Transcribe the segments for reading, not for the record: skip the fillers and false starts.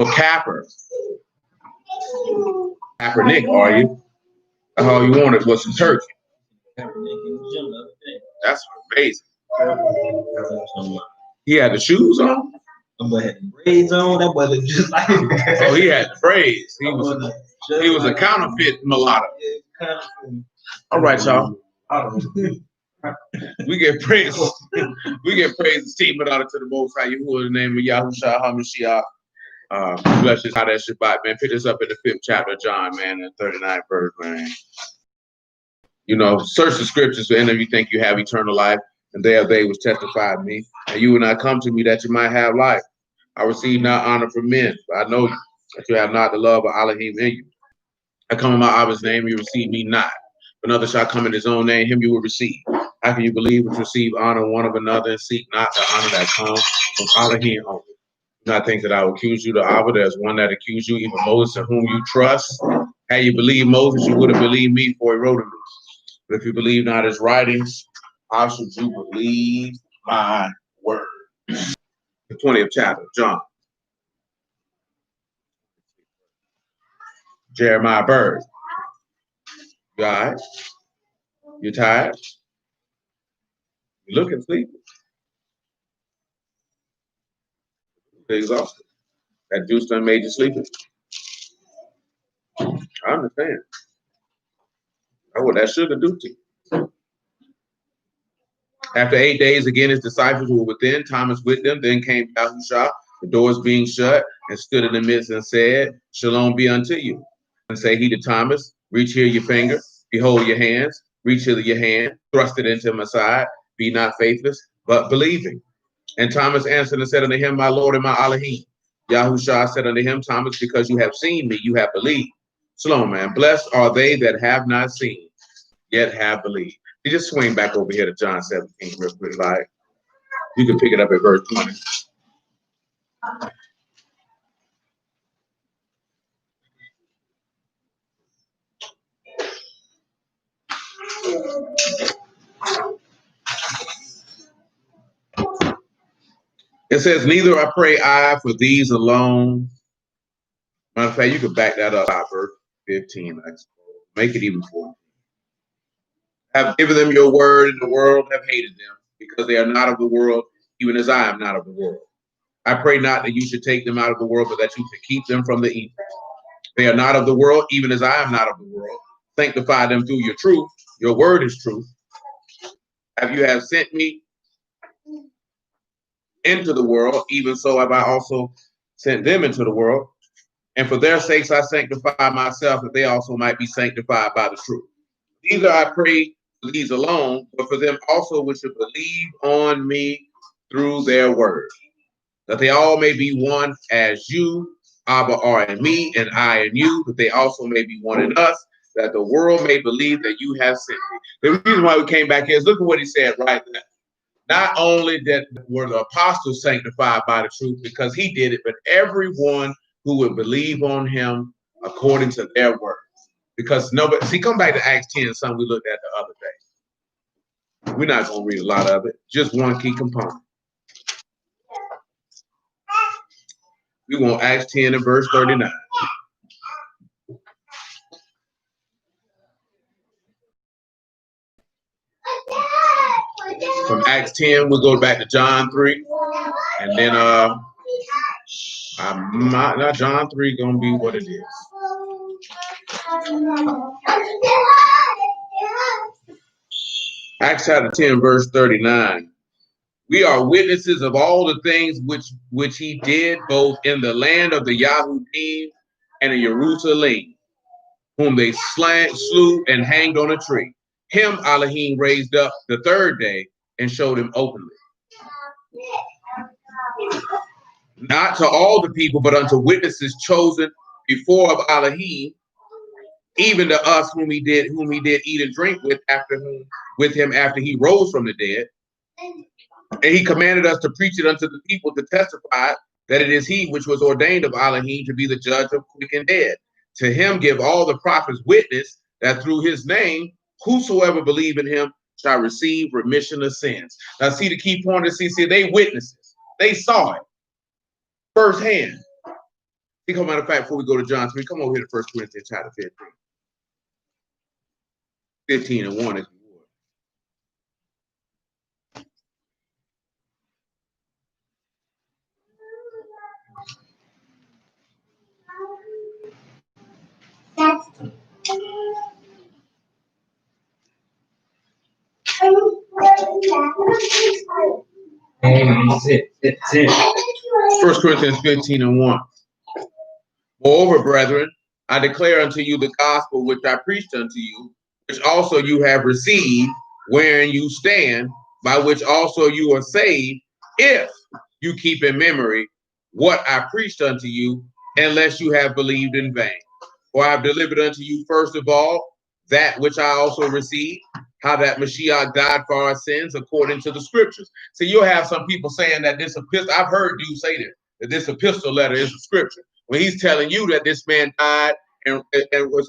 Well, Kaepernick, are you? All you wanted was some turkey. That's amazing. He had the shoes on? Somebody had the braids on. That boy looked just like Oh, he had the braids. He was a counterfeit mulatto. All right, y'all. We get praise. We get praise and esteem out to the Most High Yahuwah in the name of Yahushua HaMashiach. Bless us how that Shabbat, man. Pick us up in the 5th chapter of John, man, in the 39th verse, man. You know, search the scriptures for any of you think you have eternal life, and they are they which testify of me. And you will not come to me that you might have life. I receive not honor from men, but I know you, that you have not the love of Elohim in you. I come in my Abba's name, you receive me not. Another shall come in his own name, him you will receive. How can you believe and receive honor one of another and seek not the honor that comes from Elohim only? Do not think that I will accuse you to Abba. There's one that accused you, even Moses, in whom you trust. Had you believed Moses, you would have believed me, for he wrote of me. But if you believe not his writings, how should you believe my word? The 20th chapter, John. Jeremiah Bird. You all right? You tired? You looking sleepy? You're exhausted. That juice done made you sleepy? I understand. That's what that sugar do to you. After 8 days, again, his disciples were within, Thomas with them. Then came Yahushua, the doors being shut, and stood in the midst and said, Shalom be unto you. And say he to Thomas, reach here your finger, behold your hands, reach hither your hand, thrust it into my side, be not faithless, but believing. And Thomas answered and said unto him, my Lord and my Elohim. Yahushua said unto him, Thomas, because you have seen me, you have believed. Shalom, man. Blessed are they that have not seen, yet have believed. You just swing back over here to John 17 real quick, like you can pick it up at verse 20. It says, neither I pray I for these alone. Matter of fact, you can back that up, verse 15, I suppose. Make it even 14. Have given them your word, and the world have hated them, because they are not of the world, even as I am not of the world. I pray not that you should take them out of the world, but that you should keep them from the evil. They are not of the world, even as I am not of the world. Sanctify them through your truth. Your word is truth. Have you have sent me into the world, even so have I also sent them into the world. And for their sakes I sanctify myself, that they also might be sanctified by the truth. Neither I pray for these alone, but for them also which should believe on me through their word, that they all may be one as you, Abba, are in me, and I in you, that they also may be one in us, that the world may believe that you have sent me. The reason why we came back here is look at what he said right there. Not only that were the apostles sanctified by the truth because he did it, but everyone who would believe on him according to their word. Because nobody, see, come back to Acts 10, something we looked at the other day. We're not going to read a lot of it, just one key component. We want Acts 10 and verse 39. From Acts 10, we'll go back to John 3. And then not John 3 gonna be what it is. Acts chapter 10, verse 39. We are witnesses of all the things which he did both in the land of the Yahudim and in Jerusalem, whom they slew and hanged on a tree. Him Elohim raised up the third day and showed him openly. Not to all the people, but unto witnesses chosen before of Elohim, even to us whom he did eat and drink with him after he rose from the dead. And he commanded us to preach it unto the people, to testify that it is he which was ordained of Elohim to be the judge of quick and dead. To him give all the prophets witness that through his name, whosoever believe in him shall receive remission of sins. Now see the key point is, see, they witnesses. They saw it firsthand. Come matter of fact, before we go to John 3, come over here to 1 Corinthians chapter 15. 15 and 1 if you would. First Corinthians 15 and 1. Moreover, brethren, I declare unto you the gospel which I preached unto you, which also you have received, wherein you stand, by which also you are saved, if you keep in memory what I preached unto you, unless you have believed in vain. For I have delivered unto you first of all that which I also received, how that Mashiach died for our sins according to the scriptures. So you'll have some people saying that this epistle, I've heard you say this, that this epistle letter is a scripture. When he's telling you that this man died and was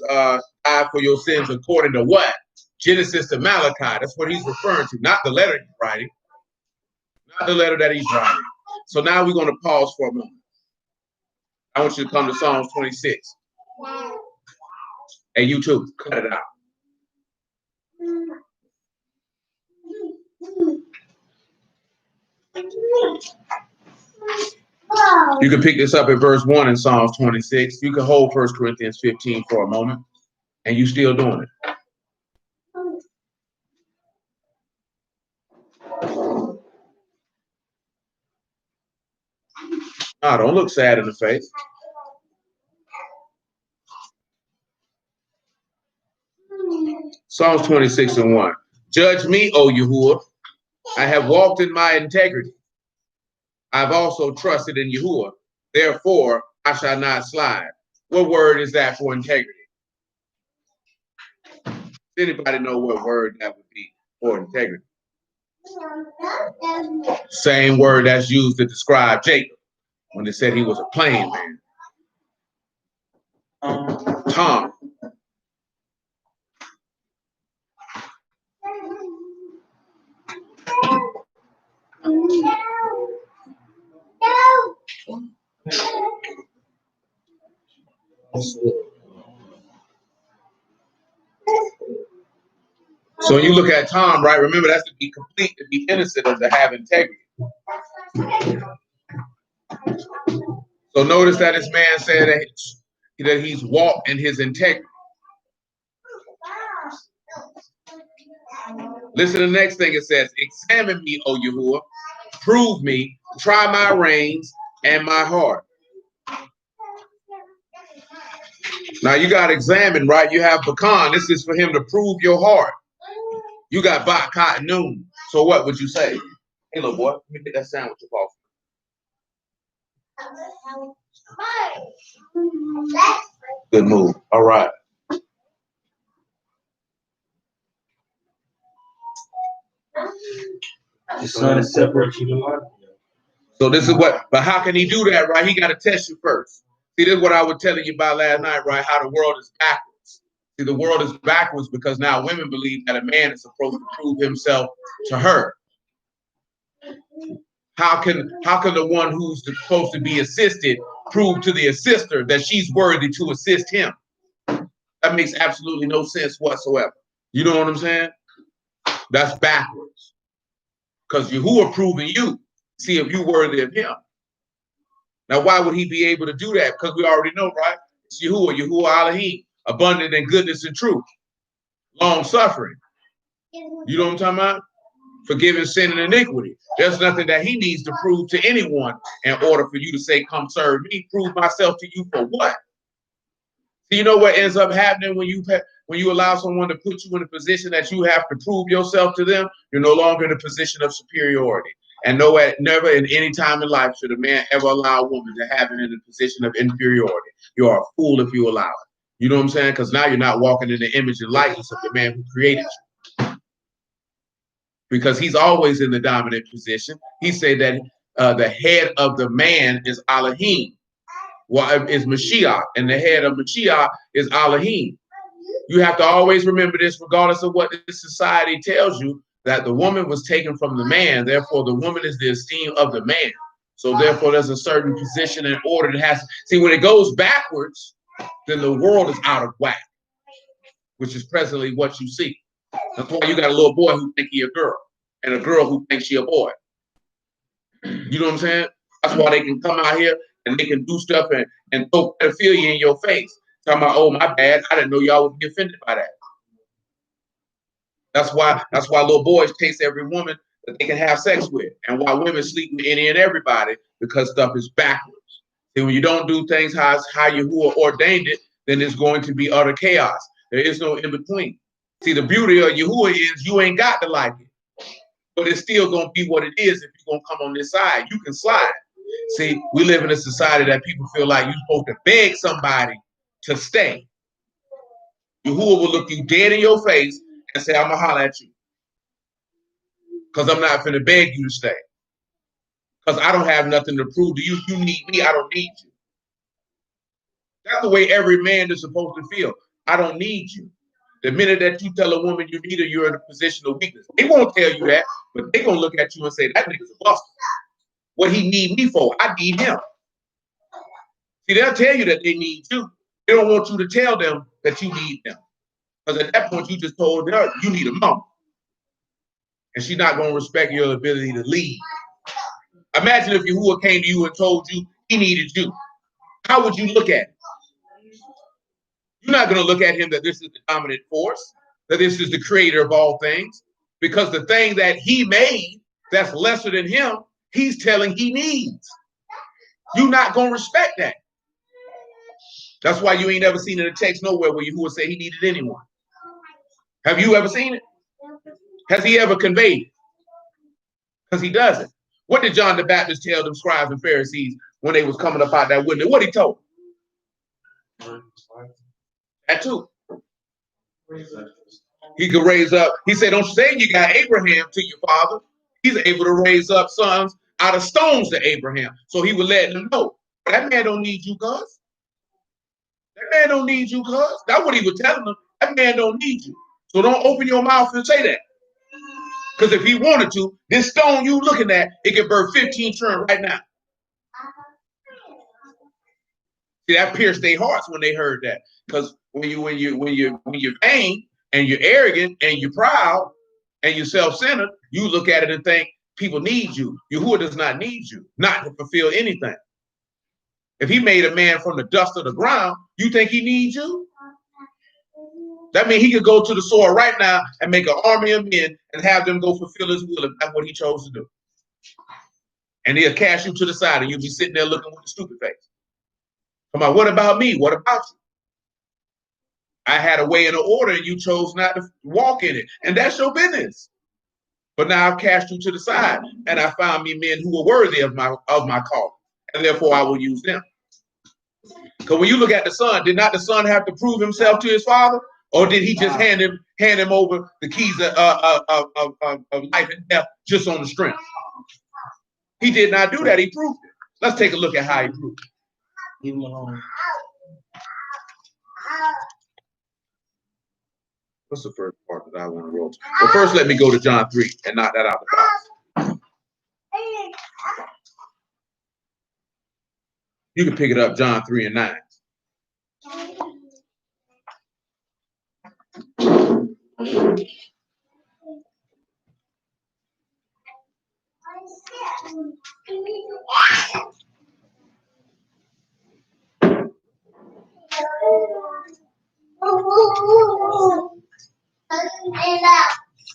died for your sins according to what? Genesis to Malachi. That's what he's referring to, not the letter he's writing. Not the letter that he's writing. So now we're going to pause for a moment. I want you to come to Psalms 26. And you too, cut it out. You can pick this up at verse 1 in Psalms 26. You can hold 1 Corinthians 15 for a moment, and you still doing it. Ah, don't look sad in the face. Psalms 26 and 1. Judge me, O Yahuwah. I have walked in my integrity. I've also trusted in Yahuwah. Therefore, I shall not slide. What word is that for integrity? Does anybody know what word that would be for integrity? Same word that's used to describe Jacob when they said he was a plain man. Tom. So when you look at Tom, right, remember that's to be complete, to be innocent, and to have integrity. So notice that this man said that he's walked in his integrity. Listen to the next thing it says, examine me, O Yahuwah, prove me, try my reins and my heart. Now you got to examine, right? You have Bakan. This is for him to prove your heart. You got Bakat Noon. So what would you say? Hey, little boy, let me get that sandwich off. Good move. All right. It's trying to separate you to life. So this is what, but how can he do that, right? He got to test you first. See, this is what I was telling you about last night, right? How the world is backwards. See, the world is backwards because now women believe that a man is supposed to prove himself to her. How can the one who's supposed to be assisted prove to the assister that she's worthy to assist him? That makes absolutely no sense whatsoever. You know what I'm saying? That's backwards. Because Yahuwah proving you, see if you're worthy of him. Now, why would he be able to do that? Because we already know, right? It's Yahuwah Elohim, abundant in goodness and truth, long suffering. You know what I'm talking about? Forgiving sin and iniquity. There's nothing that he needs to prove to anyone in order for you to say, come serve me. Prove myself to you for what? So you know what ends up happening when you allow someone to put you in a position that you have to prove yourself to them? You're no longer in a position of superiority. And never in any time in life should a man ever allow a woman to have him in a position of inferiority. You are a fool if you allow it. You know what I'm saying? Because now you're not walking in the image and likeness of the man who created you. Because he's always in the dominant position. He said that the head of the man is Elohim. Well, is Mashiach, and the head of Mashiach is Elohim. You have to always remember this, regardless of what this society tells you, that the woman was taken from the man. Therefore, the woman is the esteem of the man. So therefore, there's a certain position and order that has to see when it goes backwards, then the world is out of whack, which is presently what you see. That's why you got a little boy who thinks he a girl and a girl who thinks she a boy. You know what I'm saying? That's why they can come out here and they can do stuff and throw pedophilia in your face. Talking about, oh, my bad, I didn't know y'all would be offended by that. That's why little boys chase every woman that they can have sex with, and why women sleep with any and everybody, because stuff is backwards. See, when you don't do things how Yahuwah ordained it, then it's going to be utter chaos. There is no in between. See, the beauty of Yahuwah is you ain't got to like it, but it's still going to be what it is. If you're going to come on this side, you can slide. See, we live in a society that people feel like you're supposed to beg somebody to stay. Yahuwah will look you dead in your face and say, I'm going to holler at you, because I'm not finna beg you to stay. Because I don't have nothing to prove to you. You need me, I don't need you. That's the way every man is supposed to feel. I don't need you. The minute that you tell a woman you need her, you're in a position of weakness. They won't tell you that, but they're going to look at you and say, that nigga's a buster. What he need me for? I need him. See, they'll tell you that they need you. They don't want you to tell them that you need them. Because at that point, you just told her you need a mom. And she's not going to respect your ability to lead. Imagine if Yahuwah came to you and told you he needed you. How would you look at it? You're not going to look at him that this is the dominant force, that this is the creator of all things, because the thing that he made that's lesser than him, he's telling he needs. You're not going to respect that. That's why you ain't ever seen in a text nowhere where Yahuwah say he needed anyone. Have you ever seen it? Has he ever conveyed it? Because he doesn't. What did John the Baptist tell them scribes and Pharisees when they was coming up out that window? What he told them? That too. He could raise up. He said, don't say you got Abraham to your father. He's able to raise up sons out of stones to Abraham. So he would let them know, that man don't need you, cuz. That man don't need you, cuz. That's what he was telling them. That man don't need you. So don't open your mouth and say that. Because if he wanted to, this stone you looking at, it could birth 15 children right now. See, that pierced their hearts when they heard that. Because when you're vain and you're arrogant and you're proud and you're self-centered, you look at it and think people need you. Yahuwah does not need you, not to fulfill anything. If he made a man from the dust of the ground, you think he needs you? That means he could go to the sword right now and make an army of men and have them go fulfill his will if that's what he chose to do. And he'll cast you to the side and you'll be sitting there looking with a stupid face. Come on, what about me? What about you? I had a way and an order and you chose not to walk in it. And that's your business. But now I've cast you to the side and I found me men who are worthy of my call. And therefore I will use them. Because when you look at the son, did not the son have to prove himself to his father? Or did he just hand him over the keys of life and death just on the strength? He did not do that. He proved it. Let's take a look at how he proved it. Leave him alone. What's the first part that I want to roll to? Well, first let me go to John 3 and knock that out the box. You can pick it up, John 3 and 9.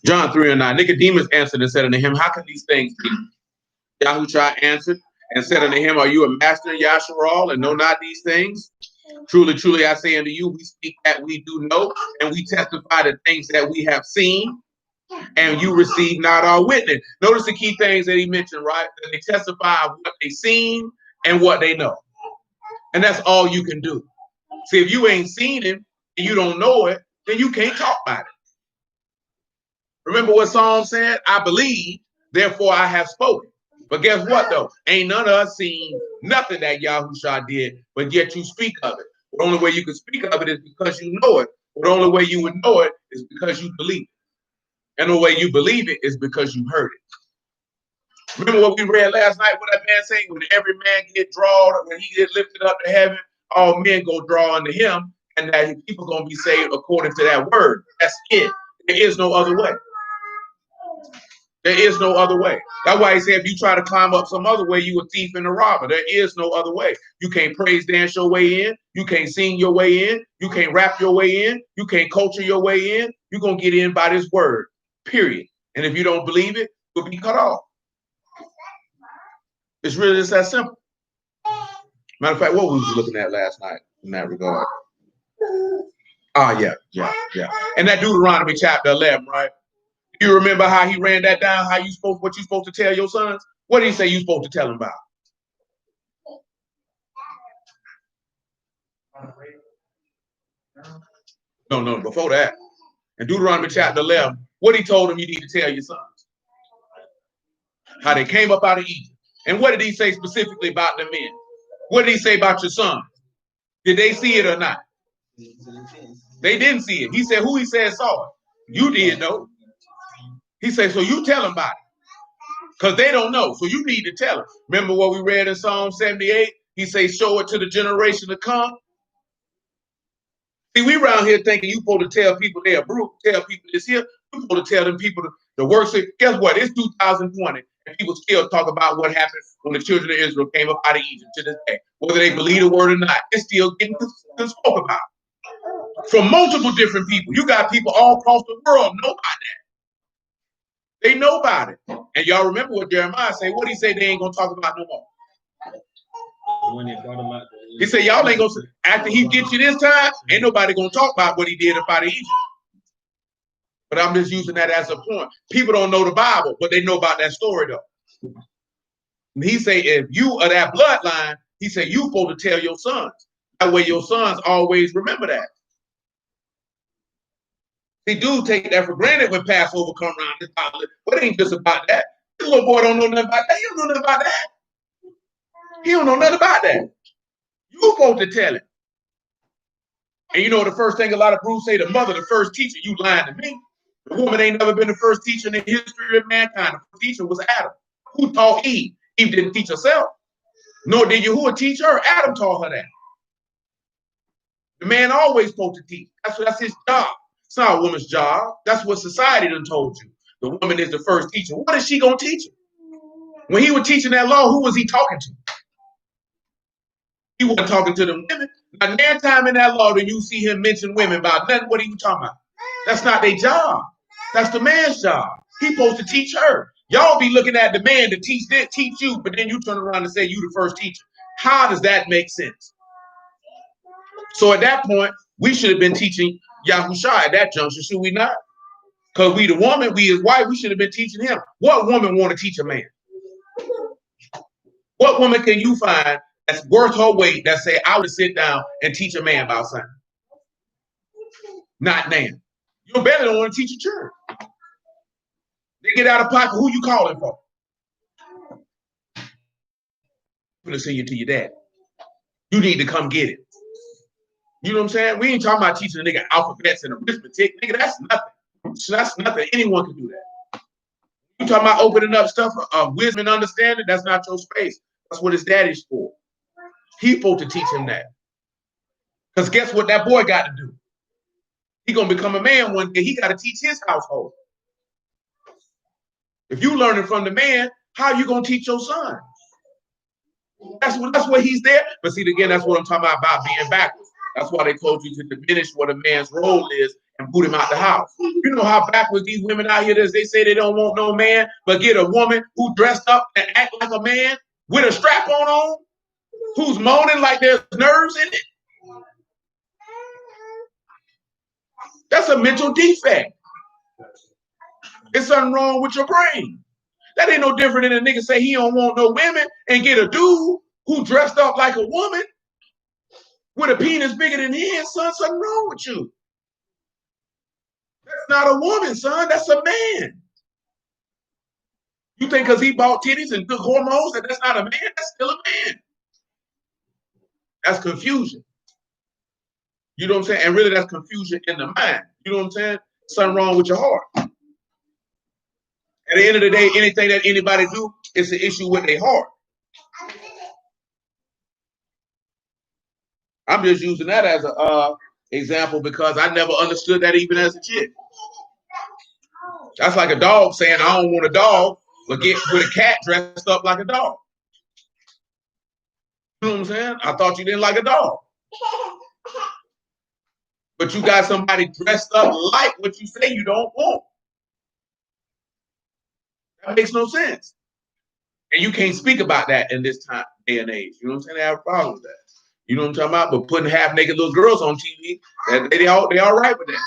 John 3 and 9. Nicodemus answered and said unto him, how can these things be? Yahushua answered and said unto him, are you a master in Yasharal and know not these things? Truly, truly, I say unto you, we speak that we do know, and we testify the things that we have seen, and you receive not our witness. Notice the key things that he mentioned, right? That they testify of what they seen and what they know. And that's all you can do. See, if you ain't seen him and you don't know it, then you can't talk about it. Remember what Psalm said? I believe, therefore I have spoken. But guess what, though? Ain't none of us seen nothing that Yahushua did, but yet you speak of it. The only way you can speak of it is because you know it. The only way you would know it is because you believe it. And the way you believe it is because you heard it. Remember what we read last night? What that man saying? When every man get drawn, when he get lifted up to heaven, all men go draw unto him, and that people gonna be saved according to that word. That's it. There is no other way. There is no other way. That's why he said, if you try to climb up some other way, you a thief and a robber. There is no other way. You can't praise dance your way in. You can't sing your way in. You can't rap your way in. You can't culture your way in. You're going to get in by this word, period. And if you don't believe it, you'll be cut off. It's really just that simple. Matter of fact, what was we looking at last night in that regard? Yeah. And that Deuteronomy chapter 11, right? You remember how he ran that down? What you supposed to tell your sons? What did he say you supposed to tell them about? No, before that. In Deuteronomy chapter 11, what he told them you need to tell your sons? How they came up out of Egypt. And what did he say specifically about the men? What did he say about your sons? Did they see it or not? They didn't see it. He said, who he said saw it? You did, though. He said, so you tell them about it. Because they don't know. So you need to tell them. Remember what we read in Psalm 78? He says, show it to the generation to come. See, we around here thinking you supposed to tell people they're broke, tell people this here. You supposed to tell them people the worst. Guess what? It's 2020, and people still talk about what happened when the children of Israel came up out of Egypt to this day. Whether they believe the word or not, it's still getting spoke about. From multiple different people. You got people all across the world know about that. They know about it. And y'all remember what Jeremiah said. What did he say they ain't going to talk about no more? He said, y'all ain't going to, after he gets you this time, ain't nobody going to talk about what he did up out of Egypt. But I'm just using that as a point. People don't know the Bible, but they know about that story, though. And he said, if you are that bloodline, he said, you supposed to tell your sons. That way your sons always remember that. They do take that for granted when Passover come around. But it ain't just about that. This little boy don't know nothing about that. He don't know nothing about that. He don't know nothing about that. You supposed to tell him. And you know the first thing a lot of Bruce say, the mother, the first teacher, you lying to me. The woman ain't never been the first teacher in the history of mankind. The first teacher was Adam. Who taught Eve? Eve didn't teach herself. Nor did Yahuwah teach her. Adam taught her that. The man always supposed to teach. That's his job. It's not a woman's job. That's what society done told you. The woman is the first teacher. What is she going to teach him? When he was teaching that law, who was he talking to? He wasn't talking to the women. Now, next time in that law, do you see him mention women about nothing? What are you talking about? That's not their job. That's the man's job. He's supposed to teach her. Y'all be looking at the man to teach you, but then you turn around and say you the first teacher. How does that make sense? So at that point, we should have been teaching Yahushua at that juncture, should we not? Because we the woman, we his wife, we should have been teaching him. What woman want to teach a man? What woman can you find that's worth her weight that say, I would sit down and teach a man about something? Not now. Your belly don't want to teach a church. They get out of pocket, who you calling for? I'm gonna send you to your dad. You need to come get it. You know what I'm saying? We ain't talking about teaching a nigga alphabets and arithmetic. Nigga, that's nothing. That's nothing. Anyone can do that. You talking about opening up stuff of wisdom and understanding? That's not your space. That's what his daddy's for. He's supposed to teach him that. Because guess what that boy got to do? He gonna become a man one day. He got to teach his household. If you learning from the man, how you gonna teach your son? That's what he's there. But see, again, that's what I'm talking about being backwards. That's why they told you to diminish what a man's role is and boot him out the house. You know how backwards these women out here is. They say they don't want no man, but get a woman who dressed up and act like a man with a strap on, who's moaning like there's nerves in it. That's a mental defect. There's something wrong with your brain. That ain't no different than a nigga say he don't want no women and get a dude who dressed up like a woman with a penis bigger than his. Son, something wrong with you. That's not a woman, son. That's a man. You think because he bought titties and good hormones that that's not a man? That's still a man. That's confusion. You know what I'm saying? And really, that's confusion in the mind. You know what I'm saying? Something wrong with your heart. At the end of the day, anything that anybody do It's an issue with their heart. I'm just using that as a example because I never understood that even as a kid. That's like a dog saying, I don't want a dog, but get with a cat dressed up like a dog. You know what I'm saying? I thought you didn't like a dog. But you got somebody dressed up like what you say you don't want. That makes no sense. And you can't speak about that in this time, day and age. You know what I'm saying? They have a problem with that. You know what I'm talking about? But putting half-naked little girls on TV, they all right with that.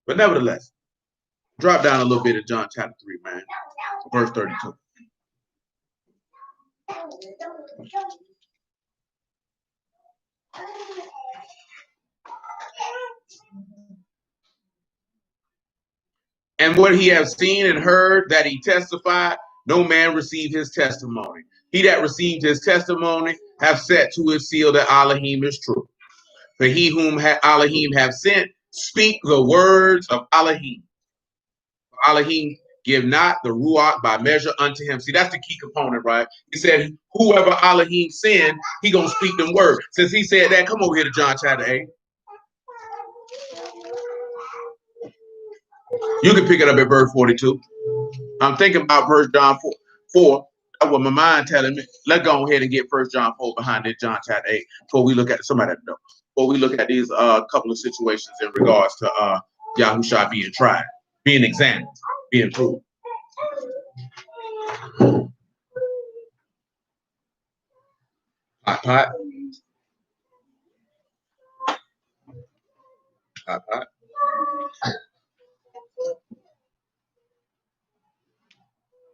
But nevertheless, drop down a little bit of John chapter 3, man. Verse 32. And what he has seen and heard that he testified, no man received his testimony. He that received his testimony have set to his seal that Elohim is true. For he whom Elohim have sent speak the words of Elohim. Elohim give not the Ruach by measure unto him. See, that's the key component, right? He said, whoever Elohim send, he gonna speak them words. Since he said that, come over here to John chapter 8. You can pick it up at verse 42. I'm thinking about First John 4. That's what my mind telling me. Let's go ahead and get First John 4 behind it, John chapter 8, before we look at somebody know. Before we look at these couple of situations in regards to Yahushua being tried, being examined, being proved. Hot pot. Hot pot.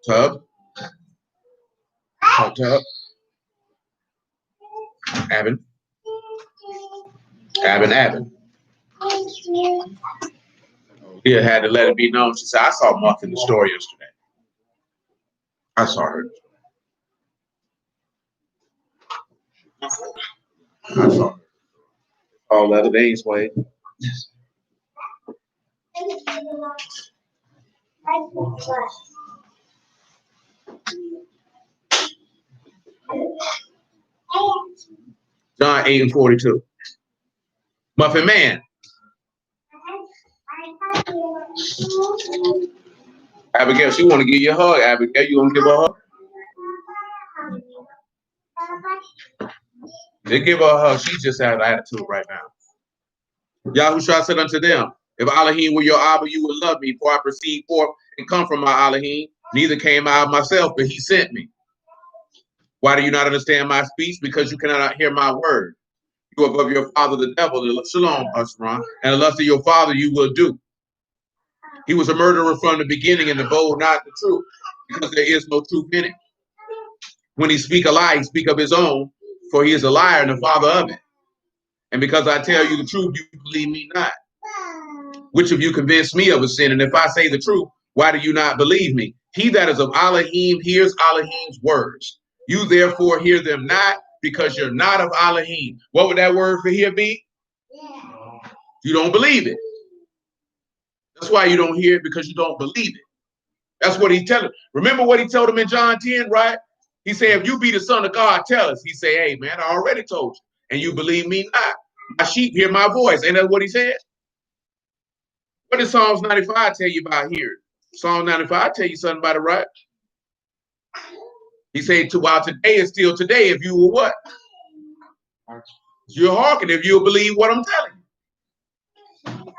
Tub. Hot tub. Abin. Leah had to let it be known. She said, I saw Mark in the store yesterday. I saw her. I saw her. All other days, Wade. John 8 and 42. Muffin Man. Abigail, she want to give you a hug. Abigail, you want to give her a hug? They give her a hug. She just has an attitude right now. Yahushua said unto them, if Elohim were your Abba, you would love me, for I proceed forth and come from my Elohim. Neither came I of myself, but he sent me. Why do you not understand my speech? Because you cannot hear my word. You are above your father, the devil, Shalom, Asran, and the lust of your father you will do. He was a murderer from the beginning and abode not the truth, because there is no truth in it. When he speak a lie, he speak of his own, for he is a liar and the father of it. And because I tell you the truth, you believe me not. Which of you convinced me of a sin? And if I say the truth, why do you not believe me? He that is of Elohim hears Elohim's words. You therefore hear them not, because you're not of Elohim. What would that word for hear be? You don't believe it. That's why you don't hear it, because you don't believe it. That's what he's telling. Remember what he told him in John 10, right? He said, if you be the son of God, tell us. He say, hey, man, I already told you. And you believe me not. My sheep hear my voice. Ain't that what he said? What does Psalms 95 tell you about hearing? Psalm 95 tell you something about it, right? He said, while today is still today, if you will what? You're hearken, if you'll believe what I'm telling you.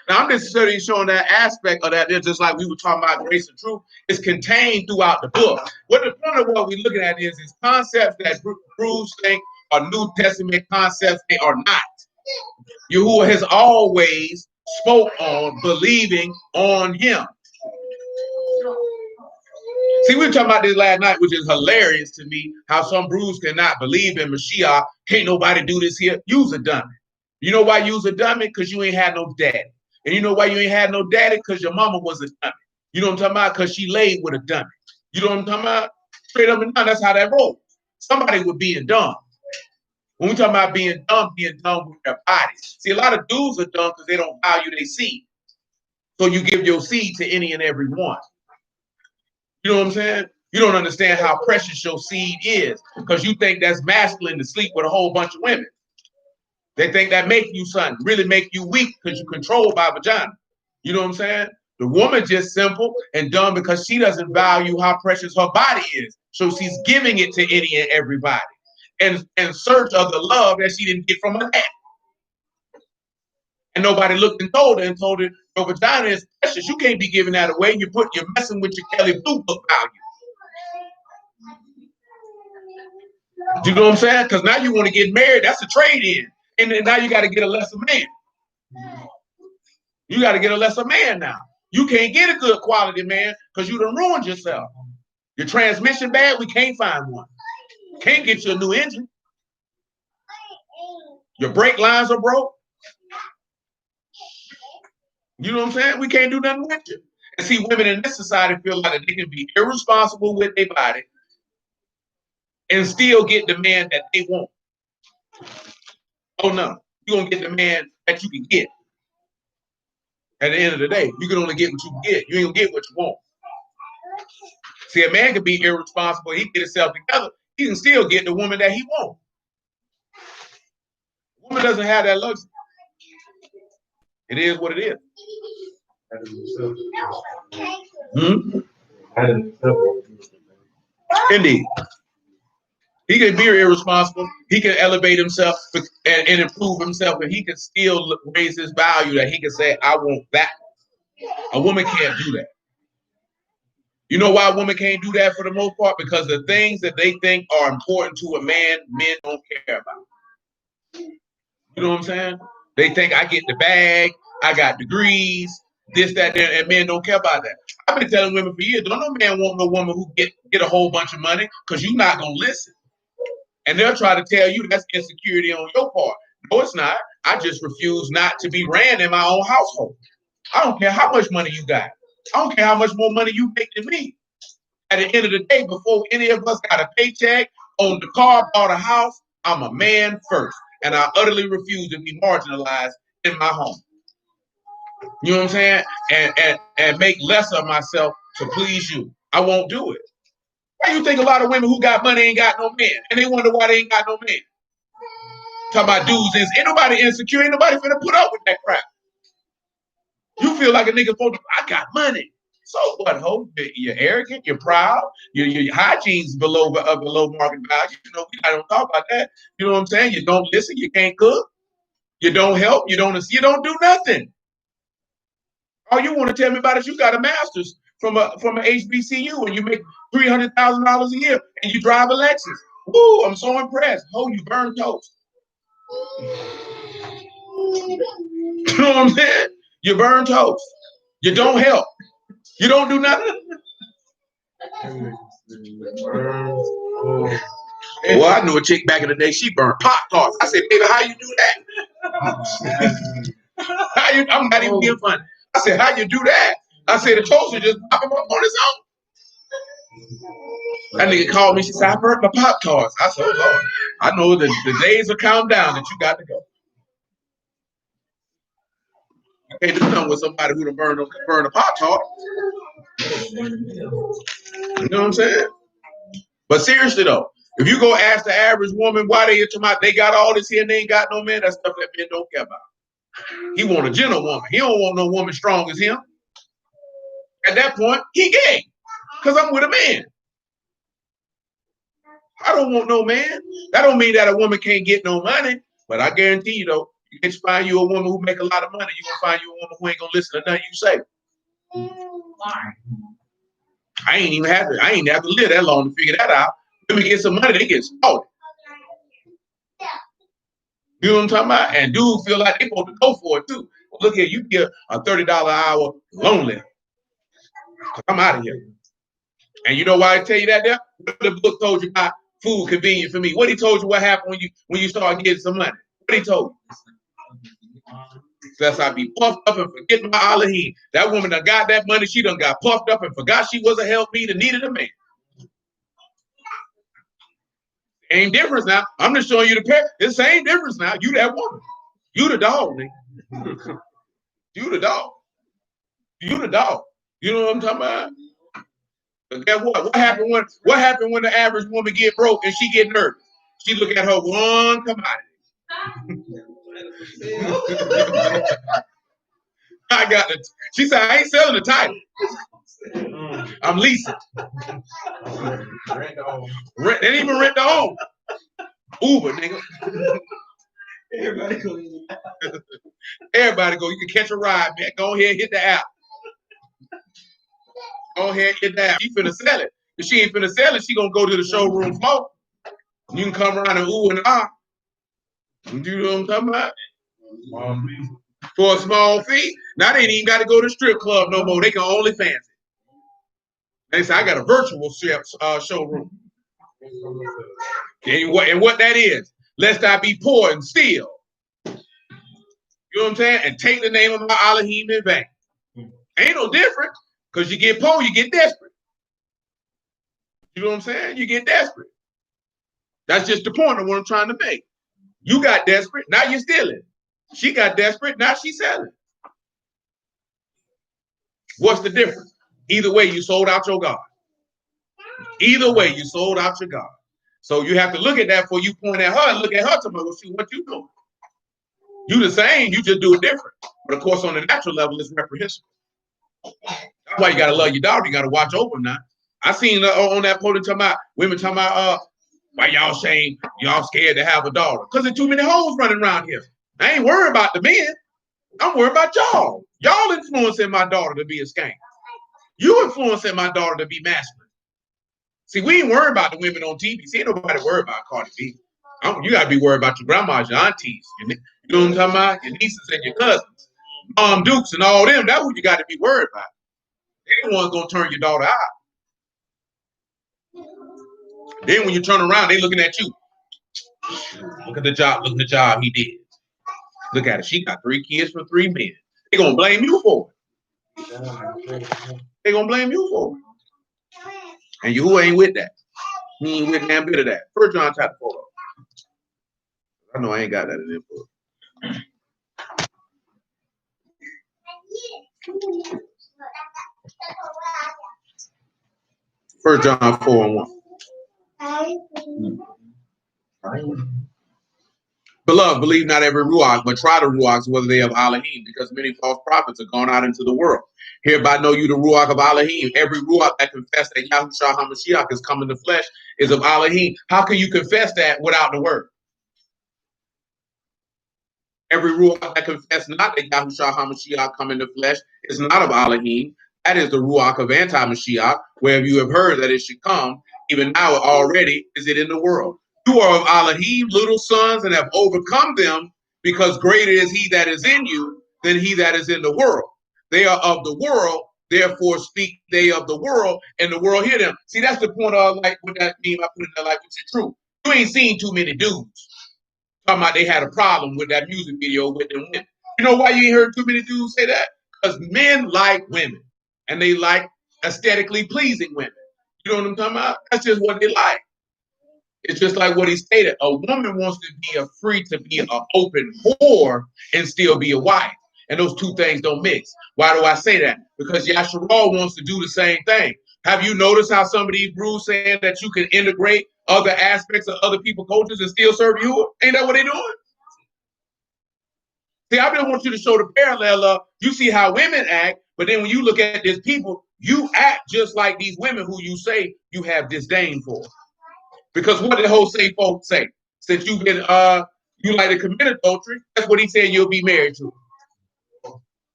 Now, I'm just showing that aspect of that. It's just like we were talking about grace and truth. It's contained throughout the book. What the point of what we're looking at is concepts that Bruce think are New Testament concepts. They are not. Yahuwah has always spoke on believing on him. See, we were talking about this last night, which is hilarious to me, how some brews cannot believe in Mashiach. Can't nobody do this here. You's a dummy. You know why you's a dummy? Because you ain't had no daddy. And you know why you ain't had no daddy? Because your mama was a dummy. You know what I'm talking about? Because she laid with a dummy. You know what I'm talking about? Straight up and down, that's how that rolls. Somebody would be dumb. When we talk about being dumb with their bodies. See, a lot of dudes are dumb because they don't value their seed. So you give your seed to any and every one. You know what I'm saying? You don't understand how precious your seed is because you think that's masculine to sleep with a whole bunch of women. They think that make you something, really make you weak because you're controlled by vagina. You know what I'm saying? The woman just simple and dumb because she doesn't value how precious her body is. So she's giving it to any and everybody in search of the love that she didn't get from a man. And nobody looked and told her, your vagina is precious. You can't be giving that away. You're messing with your Kelly Blue Book value. Do you know what I'm saying? Because now you want to get married. That's a trade-in. And then now you got to get a lesser man. You got to get a lesser man now. You can't get a good quality man because you done ruined yourself. Your transmission bad, we can't find one. Can't get you a new engine. Your brake lines are broke. You know what I'm saying? We can't do nothing with you. And see, women in this society feel like they can be irresponsible with their body and still get the man that they want. Oh no, you're gonna get the man that you can get. At the end of the day, you can only get what you can get. You ain't gonna get what you want. See, a man can be irresponsible. He get himself together. He can still get the woman that he wants. A woman doesn't have that luxury. It is what it is. Indeed. He can be irresponsible. He can elevate himself and improve himself, and he can still raise his value that he can say, I want that. A woman can't do that. You know why a woman can't do that for the most part? Because the things that they think are important to a man, men don't care about. You know what I'm saying? They think I get the bag, I got degrees, this, that, that, and men don't care about that. I've been telling women for years, don't no man want no woman who get a whole bunch of money because you're not going to listen. And they'll try to tell you that's insecurity on your part. No, it's not. I just refuse not to be ran in my own household. I don't care how much money you got. I don't care how much more money you make than me. At the end of the day, before any of us got a paycheck, owned a car, bought a house, I'm a man first. And I utterly refuse to be marginalized in my home. You know what I'm saying? And make less of myself to please you. I won't do it. Why you think a lot of women who got money ain't got no man? And they wonder why they ain't got no man. Talking about dudes, ain't nobody insecure, ain't nobody finna put up with that crap. You feel like a nigga supposed to, I got money. So what, ho? You're arrogant, you're proud, your hygiene's below market value. You know, I don't talk about that. You know what I'm saying? You don't listen, you can't cook, you don't help, you don't do nothing. All you want to tell me about is you got a master's from an HBCU and you make $300,000 a year and you drive a Lexus. Woo, I'm so impressed. Oh, you burn toast. You know what I'm saying? You burn toast. You don't help. You don't do nothing. Well, I knew a chick back in the day, she burned Pop-Tarts. I said, baby, how you do that? I'm not even being funny. I said, how you do that? I said, the toaster just popping up on its own. That nigga called me. She said, I burnt my Pop-Tarts. I said, oh, Lord. I know the days are counting down that you got to go. You can't do nothing with somebody who done burn a Pop-Tart. You know what I'm saying? But seriously, though, if you go ask the average woman why they got all this here and they ain't got no man, that's stuff that men don't care about. He want a gentle woman. He don't want no woman strong as him. At that point, he gay. Because I'm with a man. I don't want no man. That don't mean that a woman can't get no money. But I guarantee you, though, you can find you a woman who make a lot of money. You're going to find you a woman who ain't going to listen to nothing you say. I ain't have to live that long to figure that out. Women get some money, they get started. You know what I'm talking about? And dudes feel like they're supposed to go for it too. Well, look here, you get a $30 an hour lonely. I'm out of here. And you know why I tell you that there? The book told you about food convenient for me. What he told you what happened when you start getting some money? What he told you? Lest I be puffed up and forget my Elohim. That woman done got that money, she done got puffed up and forgot she was a helpmeet and needed a man. Ain't difference now. I'm just showing you the pair. It's the same difference now. You that woman. You the dog, nigga. You the dog. You the dog. You know what I'm talking about? But guess what? What happened when the average woman get broke and she get nervous? She look at her one commodity. I got it. She said, I ain't selling the title. I'm leasing. Rent, they didn't even rent the home. Uber, nigga. Everybody go. You can catch a ride, man. Go ahead and hit the app. Go ahead and hit the app. She finna sell it. If she ain't finna sell it, she gonna go to the showroom floor. You can come around and ooh and ah. You know what I'm talking about? For a small fee. Now they ain't even got to go to the strip club no more. They can only fancy. They say, I got a virtual showroom. And what that is, lest I be poor and steal. You know what I'm saying? And take the name of my Elohim in vain. Ain't no different. Because you get poor, you get desperate. You know what I'm saying? You get desperate. That's just the point of what I'm trying to make. You got desperate, now you're stealing. She got desperate, now she's selling. What's the difference? Either way, you sold out your God. Either way, you sold out your God. So you have to look at that before you point at her and look at her to go see what you doing. You the same, you just do it different. But of course, on the natural level, it's reprehensible. That's why you gotta love your daughter. You gotta watch over now. I seen on that podium talking about women talking about why y'all saying y'all scared to have a daughter? Because there's too many hoes running around here. I ain't worried about the men. I'm worried about y'all. Y'all influencing my daughter to be a skank. You influencing my daughter to be masculine. See, we ain't worried about the women on TV. See, ain't nobody worried about Cardi B. You got to be worried about your grandmas, your aunties. You know what I'm talking about? Your nieces and your cousins. Dukes and all them. That's what you got to be worried about. They the ones going to turn your daughter out. Then when you turn around, they looking at you. Look at the job he did. Look at it. She got 3 kids from 3 men. They going to blame you for it. They going to blame you for it. And you ain't with that. He ain't with damn bit of that. 1 John chapter 4. I know I ain't got that in there for 1 John 4 and 1. Beloved, believe not every ruach, but try the ruachs whether they of Elohim, because many false prophets are gone out into the world. Hereby know you the ruach of Elohim. Every ruach that confess that Yahushua HaMashiach is come in the flesh is of Elohim. How can you confess that without the word? Every ruach that confess not that Yahushua HaMashiach come in the flesh is not of Elohim. That is the ruach of anti-Mashiach, where you have heard that it should come, even now already is it in the world. You are of Elohim, little sons, and have overcome them, because greater is he that is in you than he that is in the world. They are of the world, therefore speak they of the world, and the world hear them. See, that's the point of like what that mean by putting that like which is true. You ain't seen too many dudes talking about they had a problem with that music video with them women. You know why you ain't heard too many dudes say that? Because men like women, and they like aesthetically pleasing women. You know what I'm talking about? That's just what they like. It's just like what he stated. A woman wants to be free to be an open whore and still be a wife. And those two things don't mix. Why do I say that? Because Yasharal wants to do the same thing. Have you noticed how some of these brews saying that you can integrate other aspects of other people's cultures and still serve you? Ain't that what they're doing? See, I really want you to show the parallel of, you see how women act, but then when you look at these people, you act just like these women who you say you have disdain for. Because what did Jose folks say? Since you've been you like to commit adultery, that's what he said you'll be married to.